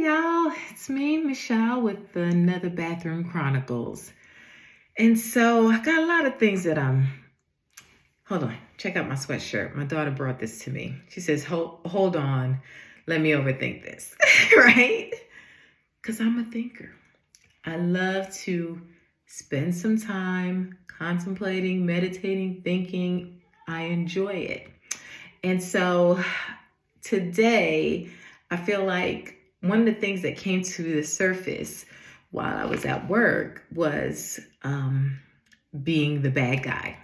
Hey y'all, it's me, Michelle, with another Bathroom Chronicles. And so I got a lot of things that hold on, check out my sweatshirt. My daughter brought this to me. She says, hold on, let me overthink this, right? Because I'm a thinker. I love to spend some time contemplating, meditating, thinking. I enjoy it. And so today, I feel like one of the things that came to the surface while I was at work was being the bad guy.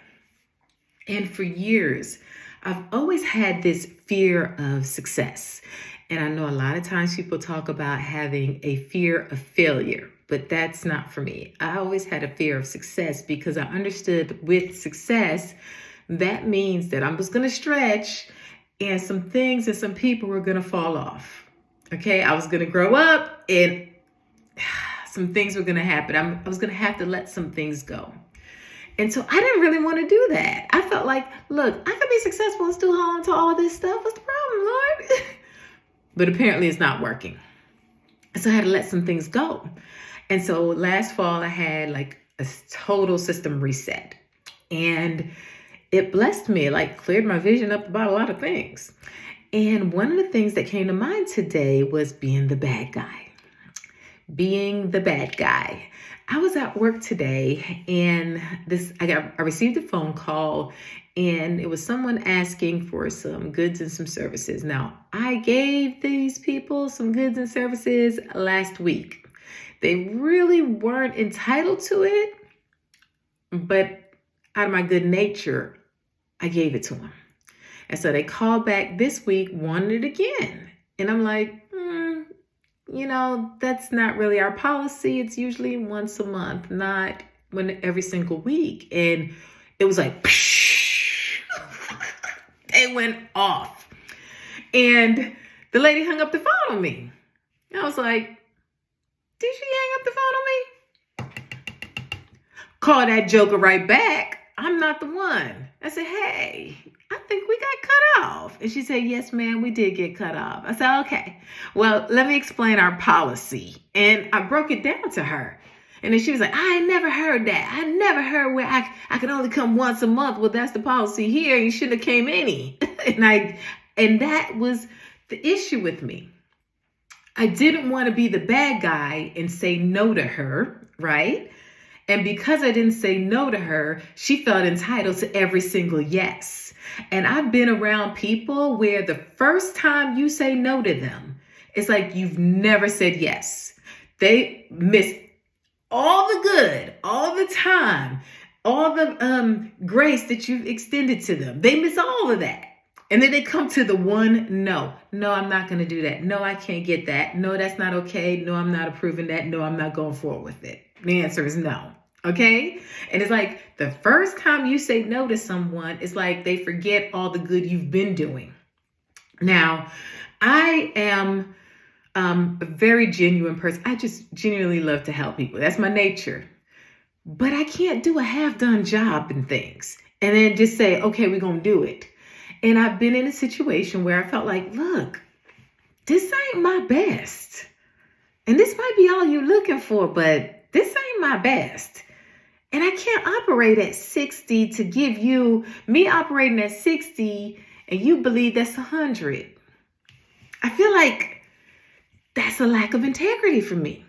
And for years, I've always had this fear of success. And I know a lot of times people talk about having a fear of failure, but that's not for me. I always had a fear of success because I understood with success, that means that I was going to stretch and some things and some people were going to fall off. Okay, I was going to grow up and some things were going to happen. I was going to have to let some things go. And so I didn't really want to do that. I felt like, look, I could be successful and still hold on to all this stuff. What's the problem, Lord? But apparently it's not working. So I had to let some things go. And so last fall, I had like a total system reset. And it blessed me, like cleared my vision up about a lot of things. And one of the things that came to mind today was being the bad guy. Being the bad guy. I was at work today and I received a phone call and it was someone asking for some goods and some services. Now, I gave these people some goods and services last week. They really weren't entitled to it, but out of my good nature, I gave it to them. And so they called back this week, wanted it again. And I'm like, that's not really our policy. It's usually once a month, not every single week. And it was like, they went off. And the lady hung up the phone on me. I was like, did she hang up the phone on me? Call that joker right back. I'm not the one. I said, hey, I think we got cut off. And she said, yes, ma'am, we did get cut off. I said, okay, well, let me explain our policy. And I broke it down to her. And then she was like, I never heard that. I never heard where I could only come once a month. Well, that's the policy here. You shouldn't have came any. and that was the issue with me. I didn't want to be the bad guy and say no to her, right? And because I didn't say no to her, she felt entitled to every single yes. And I've been around people where the first time you say no to them, it's like you've never said yes. They miss all the good, all the time, all the grace that you've extended to them. They miss all of that. And then they come to the one no. No, I'm not going to do that. No, I can't get that. No, that's not okay. No, I'm not approving that. No, I'm not going forward with it. The answer is no. Okay? And it's like the first time you say no to someone, it's like they forget all the good you've been doing. Now, I am a very genuine person. I just genuinely love to help people. That's my nature. But I can't do a half-done job in things and then just say, okay, we're going to do it. And I've been in a situation where I felt like, look, this ain't my best. And this might be all you're looking for, but this ain't my best. And I can't operate at 60 to give you me operating at 60 and you believe that's 100. I feel like that's a lack of integrity for me.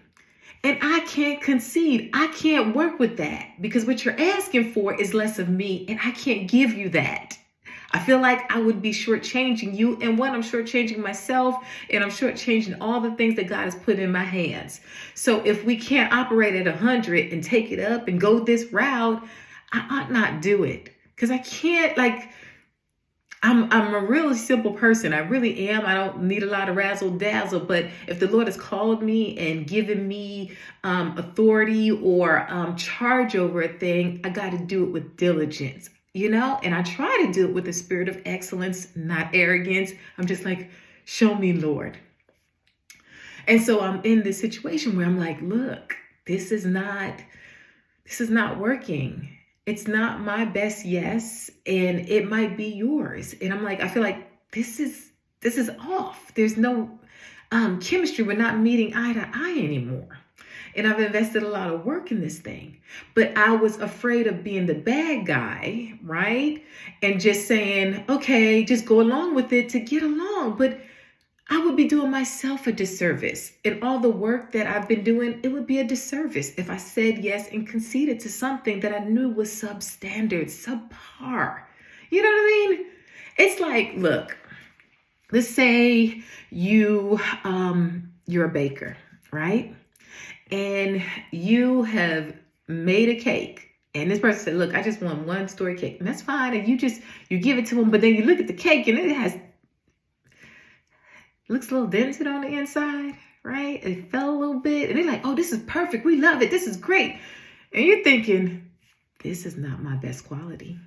And I can't concede. I can't work with that because what you're asking for is less of me and I can't give you that. I feel like I would be shortchanging you. And one, I'm shortchanging myself and I'm shortchanging all the things that God has put in my hands. So if we can't operate at 100 and take it up and go this route, I ought not do it. Because I can't, I'm a really simple person. I really am. I don't need a lot of razzle dazzle. But if the Lord has called me and given me authority or charge over a thing, I got to do it with diligence. And I try to do it with a spirit of excellence, not arrogance. I'm just like, show me, Lord. And so I'm in this situation where I'm like, look, this is not working. It's not my best yes, and it might be yours. And I'm like, I feel like this is off. chemistry. We're not meeting eye to eye anymore. And I've invested a lot of work in this thing. But I was afraid of being the bad guy, right? And just saying, okay, just go along with it to get along. But I would be doing myself a disservice. And all the work that I've been doing, it would be a disservice if I said yes and conceded to something that I knew was substandard, subpar. You know what I mean? It's like, look, let's say you're a baker, right? And you have made a cake. And this person said, look, I just want one story cake. And that's fine. And you give it to them. But then you look at the cake and it looks a little dented on the inside, right? It fell a little bit. And they're like, oh, this is perfect. We love it. This is great. And you're thinking, this is not my best quality.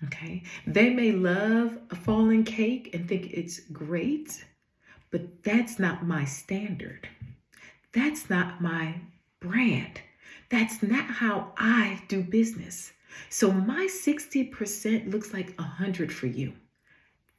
Okay. They may love a fallen cake and think it's great, but that's not my standard. That's not my brand. That's not how I do business. So my 60% looks like 100 for you.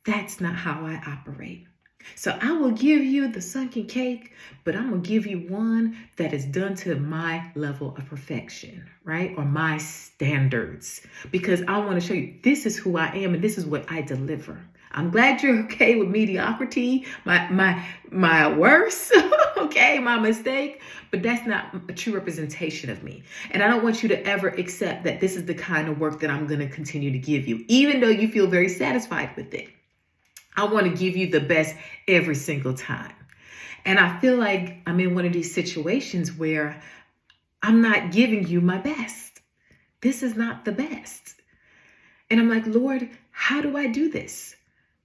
That's not how I operate. So I will give you the sunken cake, but I'm going to give you one that is done to my level of perfection, right? Or my standards, because I want to show you this is who I am and this is what I deliver. I'm glad you're okay with mediocrity, my worst, okay, my mistake, but that's not a true representation of me. And I don't want you to ever accept that this is the kind of work that I'm going to continue to give you, even though you feel very satisfied with it. I want to give you the best every single time. And I feel like I'm in one of these situations where I'm not giving you my best. This is not the best. And I'm like, Lord, how do I do this?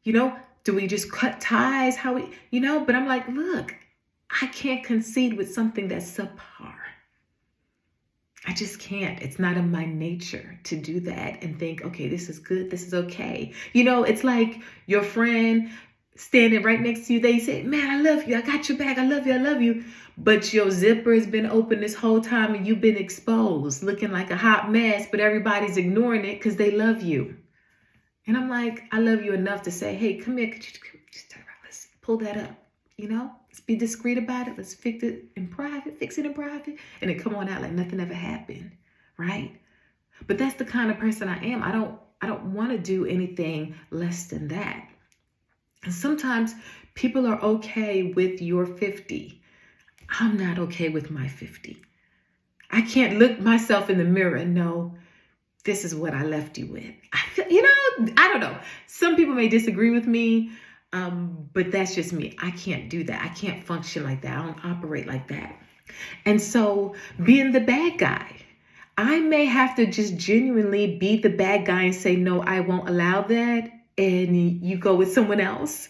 Do we just cut ties? But I'm like, look, I can't concede with something that's subpar. I just can't. It's not in my nature to do that and think, okay, this is good. This is okay. It's like your friend standing right next to you. They say, man, I love you. I got your back. I love you. I love you. But your zipper has been open this whole time and you've been exposed, looking like a hot mess, but everybody's ignoring it because they love you. And I'm like, I love you enough to say, hey, come here. Just turn around. Let's pull that up. Let's be discreet about it. Let's fix it in private, and then come on out like nothing ever happened, right? But that's the kind of person I am. I don't want to do anything less than that. And sometimes people are okay with your 50. I'm not okay with my 50. I can't look myself in the mirror and know this is what I left you with. I don't know. Some people may disagree with me. But that's just me. I can't do that. I can't function like that. I don't operate like that. And so being the bad guy, I may have to just genuinely be the bad guy and say, no, I won't allow that. And you go with someone else,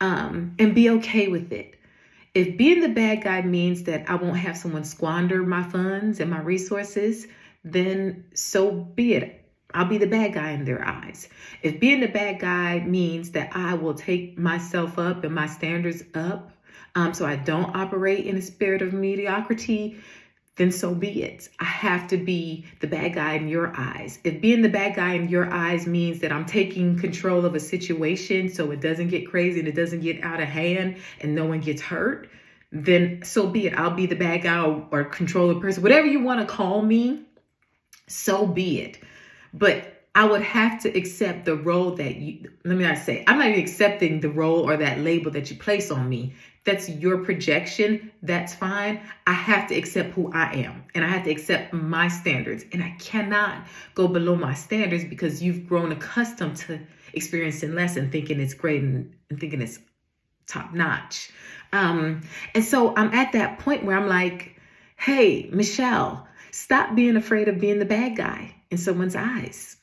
and be okay with it. If being the bad guy means that I won't have someone squander my funds and my resources, then so be it. I'll be the bad guy in their eyes. If being the bad guy means that I will take myself up and my standards up, so I don't operate in a spirit of mediocrity, then so be it. I have to be the bad guy in your eyes. If being the bad guy in your eyes means that I'm taking control of a situation so it doesn't get crazy and it doesn't get out of hand and no one gets hurt, then so be it. I'll be the bad guy or controller person, whatever you want to call me, so be it. But I would have to accept the role that I'm not even accepting the role or that label that you place on me. That's your projection. That's fine. I have to accept who I am and I have to accept my standards, and I cannot go below my standards because you've grown accustomed to experiencing less and thinking it's great and thinking it's top notch. And so I'm at that point where I'm like, hey, Michelle, stop being afraid of being the bad guy in someone's eyes,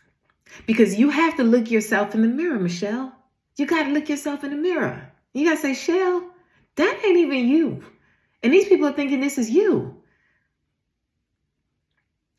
because you have to look yourself in the mirror, Michelle. You got to look yourself in the mirror. You got to say, Shell, that ain't even you. And these people are thinking this is you.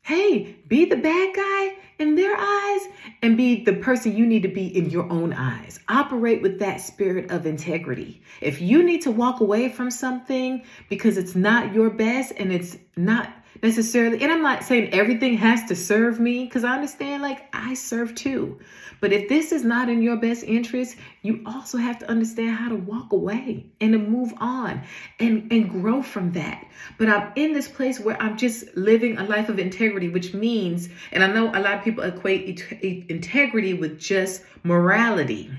Hey, be the bad guy in their eyes and be the person you need to be in your own eyes. Operate with that spirit of integrity. If you need to walk away from something because it's not your best and it's not necessarily, and I'm not saying everything has to serve me, because I understand, like, I serve too. But if this is not in your best interest, you also have to understand how to walk away and to move on and grow from that. But I'm in this place where I'm just living a life of integrity, which means, and I know a lot of people equate integrity with just morality.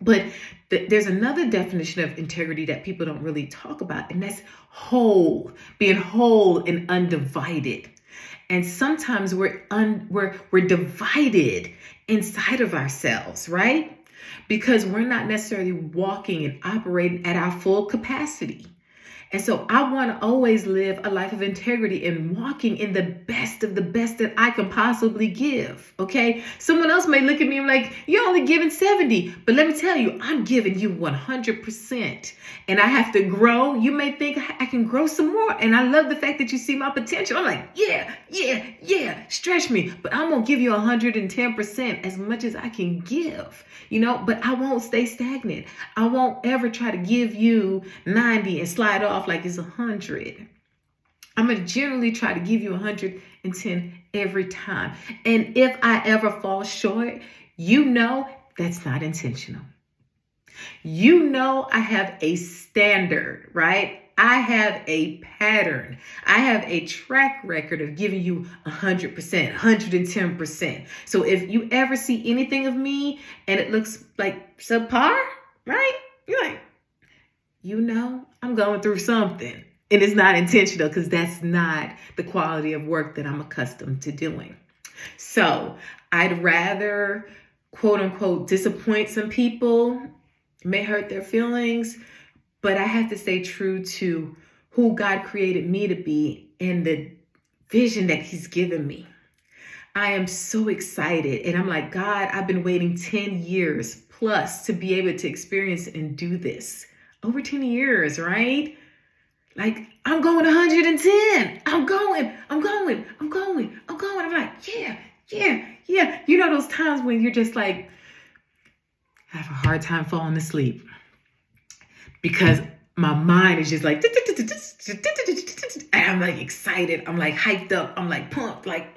But there's another definition of integrity that people don't really talk about, and that's whole, being whole and undivided. And sometimes we're divided inside of ourselves, right? Because we're not necessarily walking and operating at our full capacity. And so I want to always live a life of integrity and walking in the best of the best that I can possibly give. Okay. Someone else may look at me and like, you're only giving 70, but let me tell you, I'm giving you 100%, and I have to grow. You may think I can grow some more. And I love the fact that you see my potential. I'm like, yeah, stretch me, but I'm going to give you 110% as much as I can give, but I won't stay stagnant. I won't ever try to give you 90 and slide off like it's 100. I'm going to generally try to give you 110 every time. And if I ever fall short, that's not intentional. I have a standard, right? I have a pattern. I have a track record of giving you 100%, 110%. So if you ever see anything of me and it looks like subpar, right? You're like, I'm going through something, and it's not intentional, because that's not the quality of work that I'm accustomed to doing. So I'd rather, quote unquote, disappoint some people, may hurt their feelings, but I have to stay true to who God created me to be and the vision that He's given me. I am so excited. And I'm like, God, I've been waiting 10 years plus to be able to experience and do this. Over 10 years, right? Like, I'm going 110. I'm going. I'm like, yeah. Those times when you're just like, I have a hard time falling asleep because my mind is just like, and I'm like excited. I'm like hyped up. I'm like pumped, like,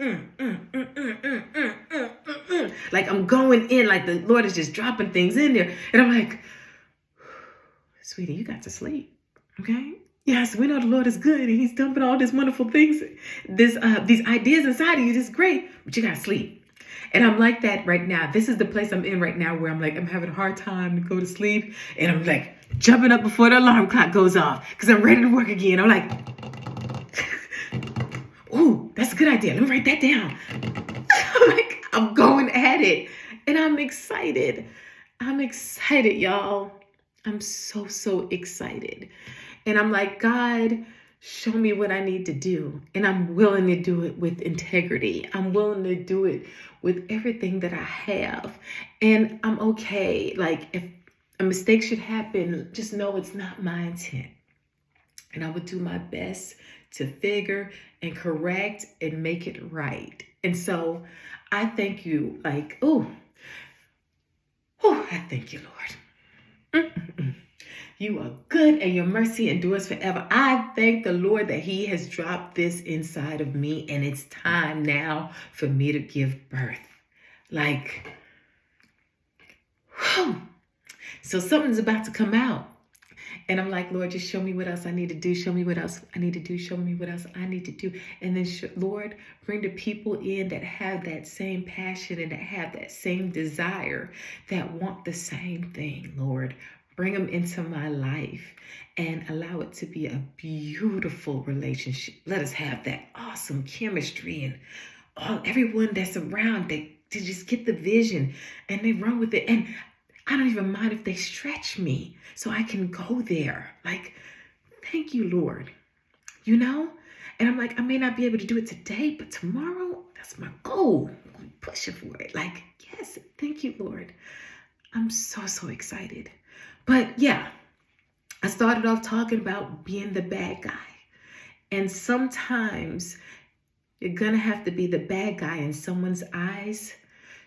like I'm going in, like the Lord is just dropping things in there. And I'm like, sweetie, you got to sleep, okay? Yes, we know the Lord is good and He's dumping all these wonderful things, these ideas inside of you. This is great, but you got to sleep. And I'm like that right now. This is the place I'm in right now where I'm like, I'm having a hard time to go to sleep. And I'm like jumping up before the alarm clock goes off because I'm ready to work again. I'm like, ooh, that's a good idea. Let me write that down. I'm going at it. And I'm excited. Y'all. I'm so excited. And I'm like, God, show me what I need to do. And I'm willing to do it with integrity. I'm willing to do it with everything that I have. And I'm okay. Like, if a mistake should happen, just know it's not my intent. And I would do my best to figure and correct and make it right. And so I thank you. Like, I thank you, Lord. You are good and your mercy endures forever. I thank the Lord that He has dropped this inside of me, and it's time now for me to give birth. Like, whew. So something's about to come out. And I'm like, Lord, just show me what else I need to do. Show me what else I need to do. Show me what else I need to do. And then, Lord, bring the people in that have that same passion and that have that same desire, that want the same thing, Lord. Bring them into my life and allow it to be a beautiful relationship. Let us have that awesome chemistry, and everyone that's around, they just get the vision and they run with it. And I don't even mind if they stretch me so I can go there. Like, thank you, Lord. And I'm like, I may not be able to do it today, but tomorrow, that's my goal. I'm pushing for it. Like, yes, thank you, Lord. I'm so excited. But yeah, I started off talking about being the bad guy. And sometimes you're going to have to be the bad guy in someone's eyes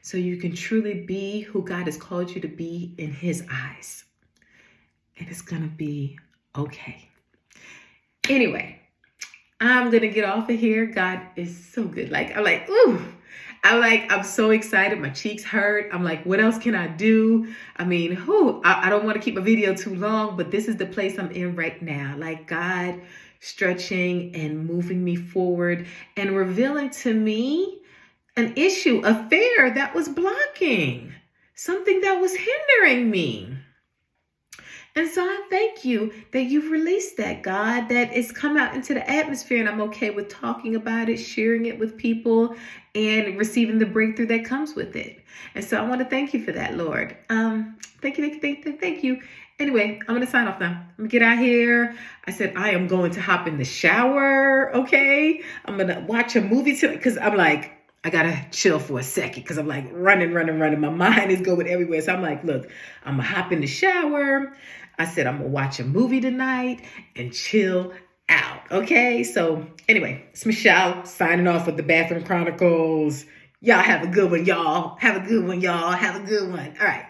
so you can truly be who God has called you to be in His eyes. And it's going to be okay. Anyway, I'm going to get off of here. God is so good. I'm like, ooh. I'm so excited. My cheeks hurt. I'm like, what else can I do? I mean, I don't want to keep a video too long, but this is the place I'm in right now. Like God stretching and moving me forward and revealing to me an issue, a fear that was blocking, something that was hindering me. And so I thank you that you've released that, God, that it's come out into the atmosphere, and I'm okay with talking about it, sharing it with people, and receiving the breakthrough that comes with it. And so I want to thank you for that, Lord. Thank you. Anyway, I'm going to sign off now. I'm going to get out here. I said I am going to hop in the shower, okay? I'm going to watch a movie tonight because I'm like, I got to chill for a second because I'm like running. My mind is going everywhere. So I'm like, look, I'm going to hop in the shower. I said, I'm going to watch a movie tonight and chill out. Okay. So anyway, it's Michelle signing off with the Bathroom Chronicles. Y'all have a good one, y'all. Have a good one. All right.